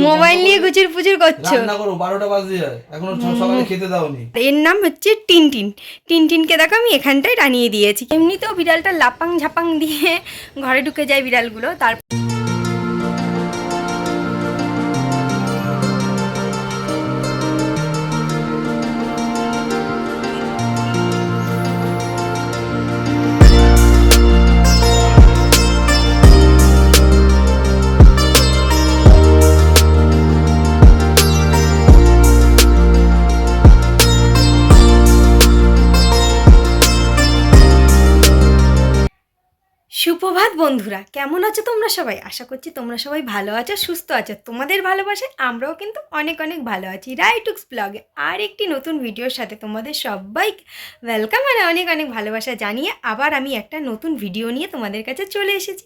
Mobile নিয়ে গুচুর পুচুর করছো? রান্না করো, 12টা বাজে যায়, এখনো সকালে খেতে দাওনি। এর নাম হচ্ছে টিনটিন। টিনটিনকে দেখো আমি এখানটায় টানিয়ে দিয়েছি। এমনিতেও বিড়ালটা লাপাং ঝাপাং দিয়ে ঘরে ঢুকে যায় বিড়ালগুলো। তারপর সুপ্রভাত বন্ধুরা, কেমন আছো তোমরা সবাই? আশা করছি তোমরা সবাই ভালো আছো, সুস্থ আছো। তোমাদের ভালোবাসায় আমরাও কিন্তু অনেক অনেক ভালো আছি। রাইটুক্স ব্লগে আর একটি নতুন ভিডিওর সাথে তোমাদের সবাইকে ওয়েলকাম আর অনেক অনেক ভালোবাসা জানিয়ে আবার আমি একটা নতুন ভিডিও নিয়ে তোমাদের কাছে চলে এসেছি।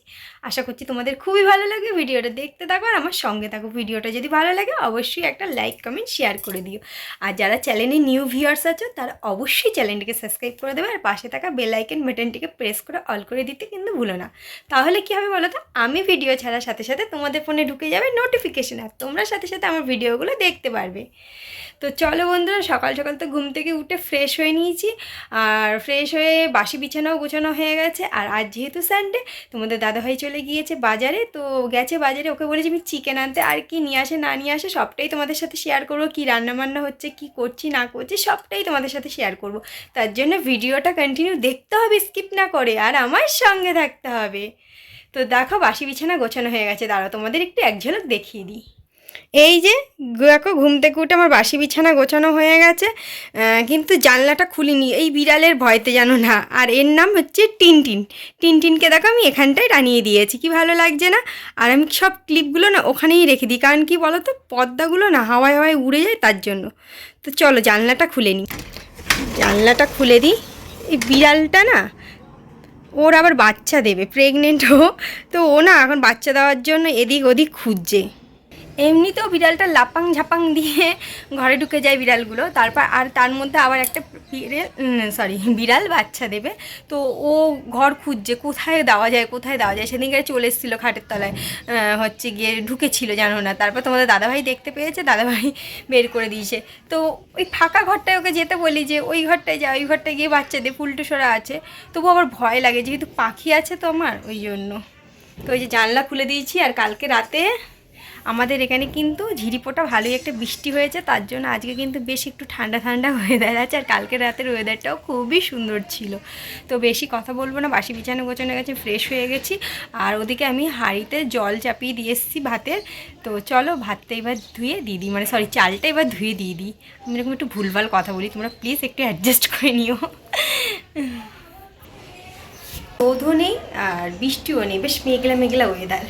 আশা করছি তোমাদের খুবই ভালো লাগে। ভিডিওটা দেখতে থাকো আর আমার সঙ্গে থাকো। ভিডিওটা যদি ভালো লাগে অবশ্যই একটা লাইক কমেন্ট শেয়ার করে দিও। আর যারা চ্যানেলে নিউ ভিউয়ার্স আছো তারা অবশ্যই চ্যানেলটিকে সাবস্ক্রাইব করে দেবে আর পাশে থাকা বেল আইকন বাটনটিকে প্রেস করে অল করে দিতে কিন্তু ভুলো না। তাহলে কী হবে বলো তো, আমি ভিডিও ছাড়ার সাথে সাথে তোমাদের ফোনে ঢুকে যাবে নোটিফিকেশান আর তোমরা সাথে সাথে আমার ভিডিওগুলো দেখতে পারবে। তো চলো বন্ধুরা, সকাল সকাল তো ঘুম থেকে উঠে ফ্রেশ হয়ে নিয়েছি আর ফ্রেশ হয়ে বাসি বিছানাও গোছানো হয়ে গেছে। আর আজ যেহেতু সানডে, তোমাদের দাদাভাই চলে গিয়েছে বাজারে। তো গেছে বাজারে, ওকে বলেছি আমি চিকেন আনতে। আর কি নিয়ে আসে না নিয়ে আসে সবটাই তোমাদের সাথে শেয়ার করবো। কী রান্নাবান্না হচ্ছে, কি করছি না করছি সবটাই তোমাদের সাথে শেয়ার করব। তার জন্য ভিডিওটা কন্টিনিউ দেখতে হবে, স্কিপ না করে, আর আমার সঙ্গে থাকতে হবে। তো দেখো বাসি বিছানা গোছানো হয়ে গেছে। দাঁড়াও তোমাদের একটু এক ঝলক দেখিয়ে দিই। এই যে দেখো, ঘুম থেকে উঠে আমার বাসি বিছানা গোছানো হয়ে গেছে, কিন্তু জানলাটা খুলিনি এই বিড়ালের ভয়তে জানো না। আর এর নাম হচ্ছে টিনটিন। টিনটিনকে দেখো আমি এখানটায় টানিয়ে দিয়েছি, কি ভালো লাগছে না? আর আমি সব ক্লিপগুলো না ওখানেই রেখে দিই, কারণ কি বলো তো, পর্দাগুলো না হাওয়ায় হাওয়ায় উড়ে যায় তার জন্য। তো চলো জানলাটা খুলে নিই। জানলাটা খুলে দিই। এই বিড়ালটা না, ওর আবার বাচ্চা দেবে, প্রেগনেন্ট ও। তো ও না এখন বাচ্চা দেওয়ার জন্য এদিক ওদিক খুঁজছে। এমনিতেও বিড়ালটা লাপাং ঝাপাং দিয়ে ঘরে ঢুকে যায় বিড়ালগুলো। তারপর আর তার মধ্যে আবার একটা বিড়াল বাচ্চা দেবে। তো ও ঘর খুঁজছে কোথায় দেওয়া যায় কোথায় দেওয়া যায়। সেদিনকে চলে এসেছিলো খাটের তলায়, হচ্ছে গিয়ে ঢুকেছিল জানো না। তারপর তোমাদের দাদাভাই দেখতে পেয়েছে, দাদাভাই বের করে দিয়েছে। তো ওই ফাঁকা ঘরটায় ওকে যেতে বলি যে ওই ঘরটায় যা, ওই ঘরটায় গিয়ে বাচ্চা দিয়ে ফুলটু সরা আছে। তবু আবার ভয় লাগে যেহেতু পাখি আছে তো আমার, ওই জন্য। তো ওই যে জানলা খুলে দিয়েছি। আর কালকে রাতে আমাদের এখানে কিন্তু ঝিরিপোটা ভালোই একটা বৃষ্টি হয়েছে, তার জন্য আজকে কিন্তু বেশ একটু ঠান্ডা ঠান্ডা ওয়েদার আছে। আর কালকে রাতের ওয়েদারটাও খুবই সুন্দর ছিল। তো বেশি কথা বলবো না, বাসি বিছানা গোছানো গেছে, ফ্রেশ হয়ে গেছি। আর ওদিকে আমি হাঁড়িতে জল চাপিয়ে দিয়ে এসেছি ভাতের। তো চলো ভাতটা এবার ধুয়ে দিয়ে দিই, মানে চালটা এবার ধুয়ে দিয়ে দিই। আমি এরকম একটু ভুলভাল কথা বলি, তোমরা প্লিজ একটু অ্যাডজাস্ট করে নিও। রোদও নেই আর বৃষ্টিও নেই, বেশ মেঘলা মেঘলা ওয়েদার।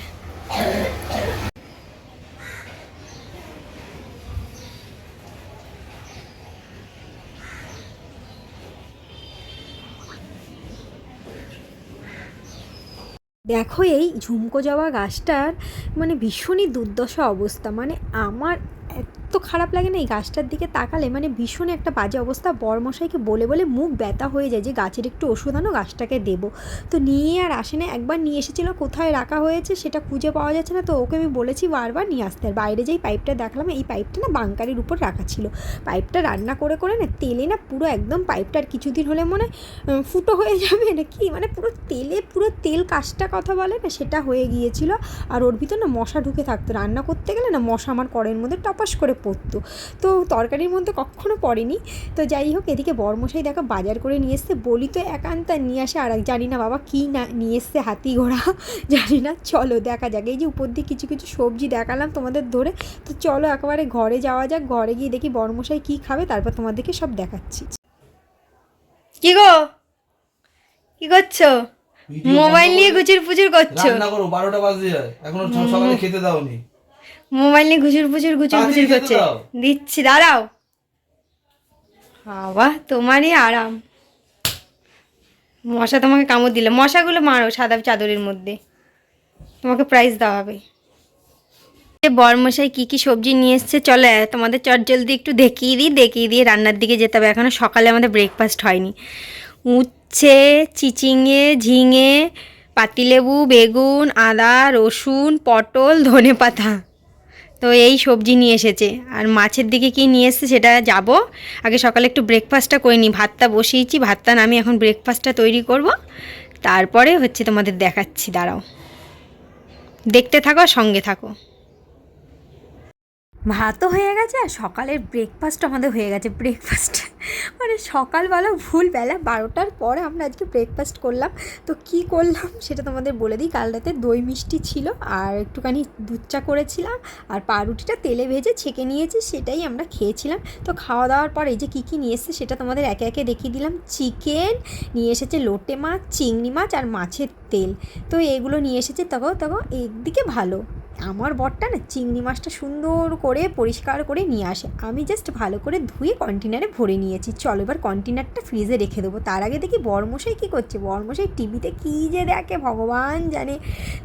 দেখো এই ঝুমকো জবা গাছটার মানে ভীষণই দুর্দশা অবস্থা। মানে আমার এত খারাপ লাগে না এই গাছটার দিকে তাকালে, মানে ভীষণ একটা বাজে অবস্থা। বরমশাইকে বলে বলে মুখ ব্যথা হয়ে যায় যে গাছের একটু ওষুধ আনো, গাছটাকে দেবো। তো নিয়ে আর আসে না। একবার নিয়ে এসেছিলো, কোথায় রাখা হয়েছে সেটা খুঁজে পাওয়া যাচ্ছে না। তো ওকে আমি বলেছি বারবার নিয়ে আসতে। আর বাইরে যেই পাইপটা দেখলাম, এই পাইপটা না বাঙ্কারির উপর রাখা ছিল। পাইপটা রান্না করে করে না তেলে না পুরো একদম পাইপটা আর কিছুদিন হলে মনে ফুটো হয়ে যাবে না কি, মানে পুরো তেলে, পুরো তেল কাজটা কথা বলে না সেটা হয়ে গিয়েছিল। আর ওর ভিতর না মশা ঢুকে থাকতো, রান্না করতে গেলে না মশা আমার কড়াইয়ের মধ্যে টপাস করে পড়তো। তো তরকারির মধ্যে কখনো পড়েনি। তো যাই হোক, এদিকে বরমশাই দেখো বাজার করে নিয়ে এসছে। বলি তো একান্ত, নিয়ে আসে আর এক, জানি না বাবা কী না নিয়ে এসছে, হাতি ঘোড়া জানি না। চলো দেখা যাক। এই যে উপর দিয়ে কিছু কিছু সবজি দেখালাম তোমাদের ধরে। তো চলো একেবারে ঘরে যাওয়া যাক। ঘরে গিয়ে দেখি বরমশাই কী খাবে, তারপর তোমাদেরকে সব দেখাচ্ছি। কি গো, কি করছো? মোবাইল নিয়ে গুচুর পুচুর করছো? রান্না করো, 12টা বাজে যায়, এখনো সকালে খেতে দাওনি। মোবাইল নিয়ে ঘুচুর পুচুর করছে। দিচ্ছি, দাঁড়াও। বাবা তোমারই আরাম, মশা তোমাকে কামড় দিলে। মশাগুলো মারো সাদা চাদরের মধ্যে, তোমাকে প্রাইজ দেওয়া হবে। বরমশাই কী কী সবজি নিয়ে এসছে চলো তোমাদের চটজলদি একটু দেখিয়ে দিয়ে রান্নার দিকে যেতে হবে। এখনও সকালে আমাদের ব্রেকফাস্ট হয়নি। উচ্ছে, চিচিঙে, ঝিঙে, পাতিলেবু, বেগুন, আদা, রসুন, পটল, ধনেপাতা। তো এই সবজি নিয়ে এসেছে, আর মাছের দিকে কি নিয়ে এসেছে সেটা যাব। আগে সকালে একটু ব্রেকফাস্টটা করে নিই, ভাতটা বসিয়েছি, ভাতটা নামিয়ে এখন ব্রেকফাস্টটা তৈরি করব, তারপরে হচ্ছে তোমাদের দেখাচ্ছি, দাঁড়াও দেখতে থাকো, সঙ্গে থাকো। ভাতও হয়ে গেছে আর সকালের ব্রেকফাস্টও আমাদের হয়ে গেছে। ব্রেকফাস্ট মানে সকালবেলা ভুলবেলা 12টার পরে আমরা আজকে ব্রেকফাস্ট করলাম। তো কি করলাম সেটা তোমাদের বলে দিই। কাল রাতে দই মিষ্টি ছিল, আর একটুখানি দুধ চা করেছিলাম, আর পাউরুটিটা তেলে ভেজে ছেঁকে নিয়েছি, সেটাই আমরা খেয়েছিলাম। তো খাওয়া দাওয়ার পর এই যে কী নিয়ে এসেছে সেটা তোমাদের একে একে দেখিয়ে দিলাম। চিকেন নিয়ে এসেছে, লোটে মাছ, চিংড়ি মাছ আর মাছের তেল। তো এগুলো নিয়ে এসেছে। তখন একদিকে ভালো, আমার বরটা না চিংড়ি মাছটা সুন্দর করে পরিষ্কার করে নিয়ে আসে, আমি জাস্ট ভালো করে ধুয়ে কন্টেনারে ভরে নিয়েছি। চলো এবার কন্টেনারটা ফ্রিজে রেখে দেবো। তার আগে দেখি বরমশাই কী করছে। বরমশাই টিভিতে কী যে দেখে ভগবান জানে।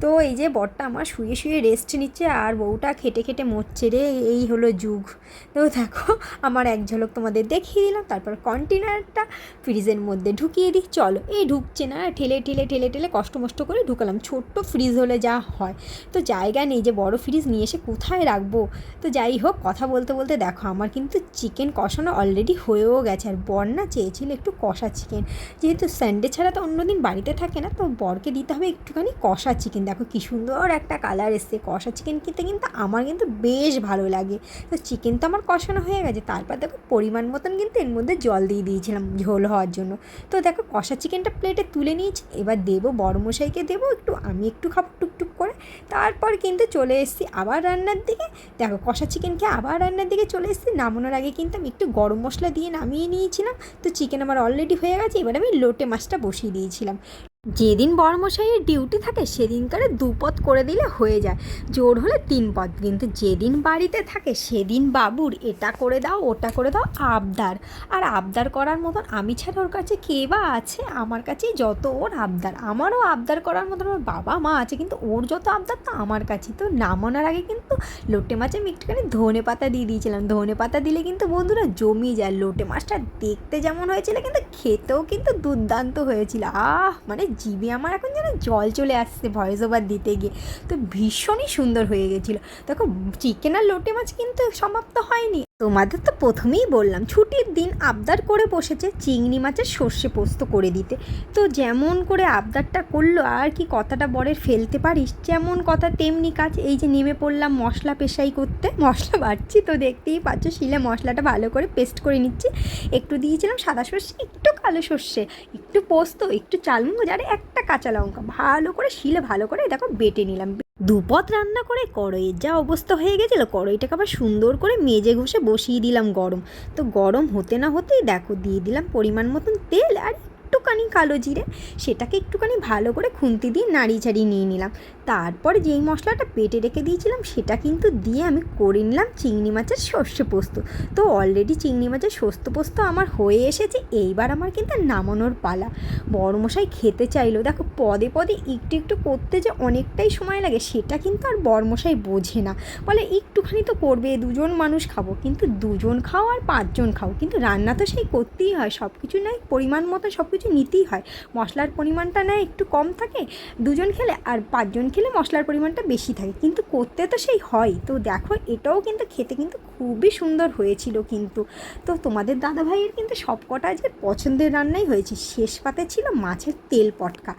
তো এই যে বরটা আমার শুয়ে শুয়ে রেস্ট নিচ্ছে, আর বউটা খেটে খেটে মরছে রে, এই হলো যুগ। তো দেখো আমার এক ঝলক তোমাদের দেখিয়ে দিলাম। তারপর কন্টেনারটা ফ্রিজের মধ্যে ঢুকিয়ে দিই। চলো এই ঢুকছে না, ঠেলে ঠেলে ঠেলে ঠেলে কষ্ট মষ্ট করে ঢুকালাম। ছোট্ট ফ্রিজ হলে যা হয়, তো জায়গা নেই যে বড় ফ্রিজ নিয়ে এসে কোথায় রাখবো। তো যাই হোক, কথা বলতে বলতে দেখো আমার কিন্তু চিকেন কষানো অলরেডি হয়েও গেছে। আর বর না চেয়েছিল একটু কষা চিকেন, যেহেতু সানডে ছাড়া তো অন্যদিন বাড়িতে থাকে না, তো বরকে দিতে হবে একটুখানি কষা চিকেন। দেখো কী সুন্দর একটা কালার এসছে। কষা চিকেন খেতে কিন্তু আমার কিন্তু বেশ ভালো লাগে। তো চিকেন তো আমার কষানো হয়ে গেছে, তারপর দেখো পরিমাণ মতন কিন্তু এর মধ্যে জল দিয়ে দিয়েছিলাম ঝোল হওয়ার জন্য। তো দেখো কষা চিকেনটা প্লেটে তুলে নিয়েছি, এবার দেবো বড়মশাইকে, দেবো একটু, আমি একটু খাবো টুকটুক করে। তারপর কিন্তু চলে এসেছি আবার রান্নার দিকে। দেখো কষা চিকেন খেয়ে আবার রান্নার দিকে চলে এসেছি। নামানোর আগে কিন্তু আমি একটু গরম মশলা দিয়ে নামিয়ে নিয়েছিলাম। তো চিকেন আমার অলরেডি হয়ে গেছে, এবার আমি লোটে মাছটা বসিয়ে দিয়েছিলাম। যেদিন বড়মশাইয়ের ডিউটি থাকে সেদিনকারে 2 পদ করে দিলে হয়ে যায়, জোর হলে 3 পদ। কিন্তু যেদিন বাড়িতে থাকে সেদিন বাবুর এটা করে দাও ওটা করে দাও আবদার। আর আবদার করার মতন আমি ছাড়া ওর কাছে কে বা আছে। আমার কাছেই যত ওর আবদার, আমারও আবদার করার মতন আমার বাবা মা আছে, কিন্তু ওর যত আবদার তো আমার কাছে। তো নামানোর আগে কিন্তু লোটে মাছে আমি একটুখানি ধনে পাতা দিয়ে দিয়েছিলাম। ধনে পাতা দিলে কিন্তু বন্ধুরা জমি যায়। লোটে মাছটা দেখতে যেমন হয়েছিল কিন্তু খেতেও কিন্তু দুর্দান্ত হয়েছিল। মানে জিভে আমার এখন যেন জল চলে আসছে ভয়েস ওভার দিতে গিয়ে। তো ভীষণই সুন্দর হয়ে গেছিলো। দেখো চিকেন আর লোটে মাছ কিন্তু সমাপ্ত হয়নি। তোমাদের তো প্রথমেই বললাম ছুটির দিন আবদার করে বসেছে চিংড়ি মাছের সর্ষে পোস্ত করে দিতে। তো যেমন করে আবদারটা করলো, আর কি কথাটা বরের ফেলতে পারিস, যেমন কথা তেমনি কাজ। এই যে নেমে পড়লাম মশলা পেশাই করতে, মশলা বাটছি। তো দেখতেই পাচ্ছ শিলে মশলাটা ভালো করে পেস্ট করে নিচ্ছি। একটু দিয়েছিলাম সাদা সর্ষে, একটু কালো সর্ষে, একটু পোস্ত, একটু চালমগজ, আর একটা কাঁচা লঙ্কা, ভালো করে শিলে ভালো করে দেখো বেটে নিলাম। 2 পদ রান্না করে কড়াইয়ের যা অবস্থা হয়ে গেছিলো, কড়াইটাকে আবার সুন্দর করে মেজে ঘষে বসিয়ে দিলাম গরম। তো গরম হতে না হতেই দেখো দিয়ে দিলাম পরিমাণ মতন তেল আর একটুখানি কালো জিরে, সেটাকে একটুখানি ভালো করে খুন্তি দিয়ে নাড়িয়ে ছাড়িয়ে নিয়ে নিলাম। তারপরে যেই মশলাটা বেটে রেখে দিয়েছিলাম সেটা কিন্তু দিয়ে আমি করে নিলাম চিংড়ি মাছের সর্ষে পোস্ত। তো অলরেডি চিংড়ি মাছের সর্ষে পোস্ত আমার হয়ে এসেছে, এইবার আমার কিন্তু নামানোর পালা। বড়মশাই খেতে চাইলো। দেখো পদে পদে একটু একটু করতে যে অনেকটাই সময় লাগে সেটা কিন্তু আর বড়মশাই বোঝে না, বলে একটুখানি তো করবে, 2জন মানুষ খাবো, কিন্তু 2জন খাও আর 5জন খাও, কিন্তু রান্না তো সেই করতেই হয়, সব কিছু নয় পরিমাণ মতো সব কিছু নিতেই হয়। মশলার পরিমাণটা নয় একটু কম থাকে 2জন খেলে, আর 5জন খেলে মশলার পরিমাণটা বেশি থাকে, কিন্তু করতে তো সেই হয়। তো দেখো এটাও কিন্তু খেতে কিন্তু খুবই সুন্দর হয়েছিল কিন্তু। তো তোমাদের দাদাভাইয়ের কিন্তু সব কটা আজকে পছন্দের রান্নাই হয়েছে। শেষ পাতে ছিল মাছের তেল পটকা।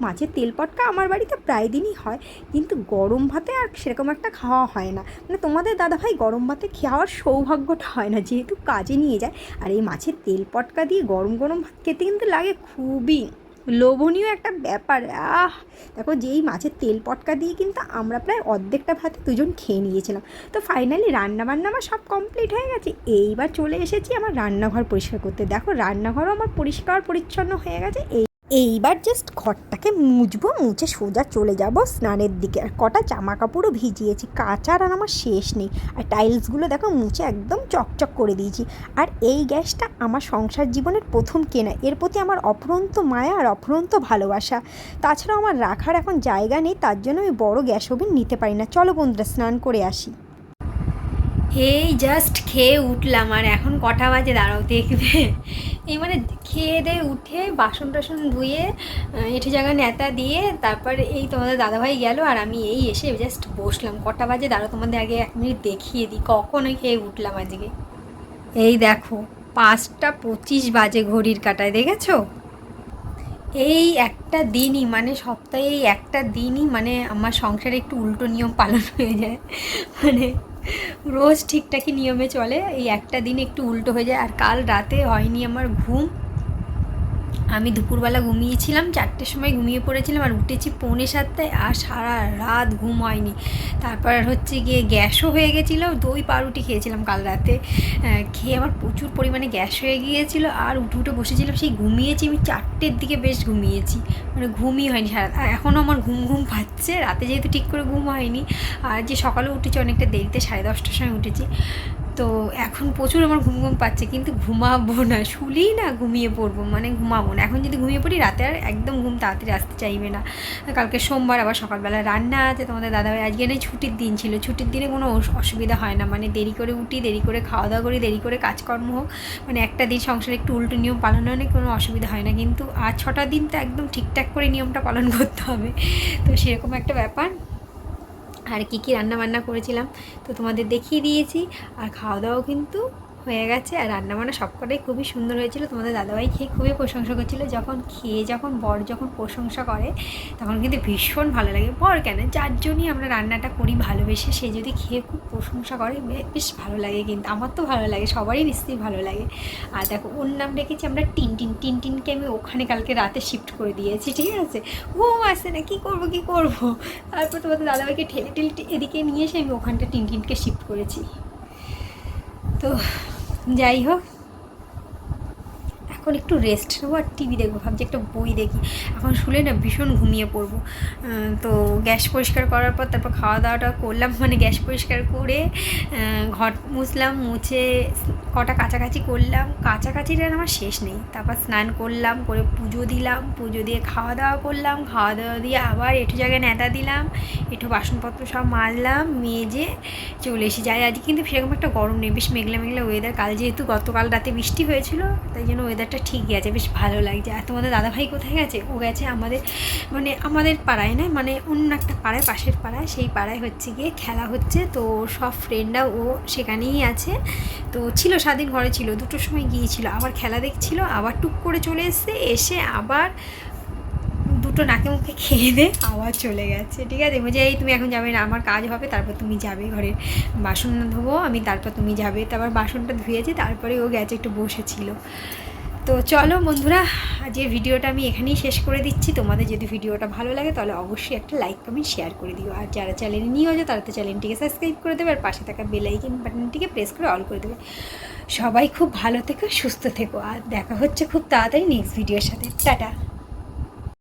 মাছের তেল পটকা আমার বাড়িতে প্রায় দিনই হয়, কিন্তু গরম ভাতে আর সেরকম একটা খাওয়া হয় না। মানে তোমাদের দাদাভাই গরম ভাতে খাওয়ার সৌভাগ্যটা হয় না, যেহেতু কাজে নিয়ে যায়। আর এই মাছের তেল পটকা দিয়ে গরম গরম ভাত খেতে কিন্তু লাগে খুবই লোভনীয় একটা ব্যাপার। দেখো যেই মাছের তেল পটকা দিয়ে কিন্তু আমরা প্রায় অর্ধেকটা ভাতে 2জন খেয়ে নিয়েছিলাম। তো ফাইনালি রান্নাবান্না আমার সব কমপ্লিট হয়ে গেছে। এইবার চলে এসেছি আমার রান্নাঘর পরিষ্কার করতে। দেখো রান্নাঘরও আমার পরিষ্কার পরিচ্ছন্ন হয়ে গেছে। এইবার জাস্ট ঘরটাকে মুছবো, মুছে সোজা চলে যাব স্নানের দিকে। আর কটা জামা কাপড়ও ভিজিয়েছি, কাচার আর আমার শেষ নেই। আর টাইলসগুলো দেখো মুছে একদম চকচক করে দিয়েছি। আর এই গ্যাসটা আমার সংসার জীবনের প্রথম কেনা, এর প্রতি আমার অফুরন্ত মায়া আর অফুরন্ত ভালোবাসা। তাছাড়াও আমার রাখার এখন জায়গা নেই, তার জন্য আমি বড় গ্যাস ওভেন নিতে পারি না। চলো বন্ধুরা স্নান করে আসি। এই জাস্ট খেয়ে উঠলাম, আর এখন কটা বাজে দাঁড়াও দেখবে, এই মানে খেয়ে দিয়ে উঠে বাসন টাসন ধুয়ে এঁঠো জায়গা নেতা দিয়ে তারপরে এই তোমাদের দাদাভাই গেল আর আমি এই এসে জাস্ট বসলাম। কটা বাজে দাঁড়াও তোমাদের আগে 1 মিনিট দেখিয়ে দিই কখন খেয়ে উঠলাম আজকে। এই দেখো 5টা 25 বাজে ঘড়ির কাঁটায়, দেখেছো? এই একটা দিনই মানে সপ্তাহে এই একটা দিনই মানে আমার সংসারে একটু উল্টো নিয়ম পালন হয়ে যায়। মানে রোজ ঠিকঠাকই নিয়মে চলে, এই একটা দিন একটু উল্টো হয়ে যায়। আর কাল রাতে হয়নি আমার ঘুম। আমি দুপুরবেলা ঘুমিয়েছিলাম 4টের সময় ঘুমিয়ে পড়েছিলাম আর উঠেছি 6:45 আর সারা রাত ঘুম হয়নি। তারপর হচ্ছে গিয়ে গ্যাসও হয়ে গেছিলো, দই পাউরুটি খেয়েছিলাম কাল রাতে, খেয়ে আমার প্রচুর পরিমাণে গ্যাস হয়ে গিয়েছিলো। আর উঠে উঠে বসেছিলাম, সেই ঘুমিয়েছি আমি 4টের দিকে, বেশ ঘুমিয়েছি, মানে ঘুমই হয়নি সারা। আর এখনও আমার ঘুম ঘুম পাচ্ছে, রাতে যেহেতু ঠিক করে ঘুম হয়নি। আর যে সকালে উঠেছি অনেকটা দেরিতে, 10:30টার সময় উঠেছি, তো এখন প্রচুর আমার ঘুম ঘুম পাচ্ছে, কিন্তু ঘুমাবো না, শুলেই না ঘুমিয়ে পড়বো, মানে ঘুমাবো না। এখন যদি ঘুমিয়ে পড়ি রাতে আর একদম ঘুম তাড়াতাড়ি আসতে চাইবে না। কালকে সোমবার, আবার সকালবেলা রান্না আছে। তোমাদের দাদাভাই আজকে নেই, ছুটির দিন ছিল, ছুটির দিনে কোনো অসুবিধা হয় না, মানে দেরি করে উঠি, দেরি করে খাওয়া দাওয়া করি, দেরি করে কাজকর্ম হোক, মানে একটা দিন সংসারে একটু উল্টো নিয়ম পালন হলে কোনো অসুবিধা হয় না। কিন্তু আর 6টা দিন তো একদম ঠিকঠাক করে নিয়মটা পালন করতে হবে, তো সেরকম একটা ব্যাপার। আর কী কী রান্নাবান্না করেছিলাম তো তোমাদের দেখিয়ে দিয়েছি। আর খাওয়া দাওয়াও কিন্তু হয়ে গেছে, আর রান্নাবান্না সবকটাই খুবই সুন্দর হয়েছিল। তোমাদের দাদাভাই খেয়ে খুবই প্রশংসা করছিলো। যখন বর যখন প্রশংসা করে তখন কিন্তু ভীষণ ভালো লাগে। বর কেন, যার জন্যই আমরা রান্নাটা করি ভালোবেসে, সে যদি খেয়ে খুব প্রশংসা করে বেশ ভালো লাগে। কিন্তু আমার তো ভালো লাগে, সবারই নিশ্চয়ই ভালো লাগে। আর দেখো ওর নাম রেখেছি আমরা টিনটিনকে আমি ওখানে কালকে রাতে শিফট করে দিয়েছি, ঠিক আছে? ঘুম আসছে না, কী করবো। তারপর তোমাদের দাদাভাইকে ঠেলে এদিকে নিয়ে এসে আমি ওখানটা টিনটিনকে শিফট করেছি। তো যাই হোক, এখন একটু রেস্ট নেবো আর টিভি দেখবো, ভাবছি একটা বই দেখি। এখন শুলে না ভীষণ ঘুমিয়ে পড়বো। তো গ্যাস পরিষ্কার করার পর তারপর খাওয়া দাওয়াটা করলাম, মানে গ্যাস পরিষ্কার করে ঘর মুছলাম, মুছে কটা কাছাকাছি করলাম, কাছাকাছিটা আমার শেষ নেই। তারপর স্নান করলাম, করে পুজো দিলাম, পুজো দিয়ে খাওয়া দাওয়া করলাম, খাওয়া দাওয়া দিয়ে আবার এঁঠো জায়গায় নেতা দিলাম, এঁঠো বাসনপত্র সব মাজলাম, মেজে চলে এসে যাই। আজকে কিন্তু সেরকম একটা গরম নেই, বেশ মেঘলা মেঘলা ওয়েদার। কাল যেহেতু গতকাল রাতে বৃষ্টি হয়েছিল, তাই জন্য ওয়েদারটা ঠিকই আছে, বেশ ভালো লাগছে। আর তোমাদের দাদাভাই কোথায় গেছে? ও গেছে আমাদের পাড়ায় না, মানে অন্য একটা পাড়ায়, পাশের পাড়ায়, সেই পাড়ায় হচ্ছে গিয়ে খেলা হচ্ছে। তো সব ফ্রেন্ডরা ও সেখানেই আছে। তো ছিল স্বাধীন ঘরে ছিল, 2টোর সময় গিয়েছিল, আবার খেলা দেখছিল, আবার টুক করে চলে এসে আবার 2টো নাকে মুখে খেয়ে দে আবার চলে গেছে, ঠিক আছে? বলছে এই তুমি এখন যাবে না, আমার কাজ হবে, তারপর তুমি যাবে, ঘরের বাসন ধোবো আমি, তারপর তুমি যাবে। তারপর বাসনটা ধুয়েছি, তারপরে ও গেছে, একটু বসেছিল। তো চলো বন্ধুরা, আজকের ভিডিওটা আমি এখানেই শেষ করে দিচ্ছি। তোমাদের যদি ভিডিওটা ভালো লাগে তাহলে অবশ্যই একটা লাইক কমেন্ট শেয়ার করে দিও। আর যারা চ্যানেলে নিয়ে হয়েছে তারা তো চ্যানেলটিকে সাবস্ক্রাইব করে দেবে, আর পাশে থাকা বেল আইকন বাটনটিকে প্রেস করে অল করে দেবে। সবাই খুব ভালো থেকো, সুস্থ থেকো, আর দেখা হচ্ছে খুব তাড়াতাড়ি নেক্সট ভিডিওর সাথে। টাটা।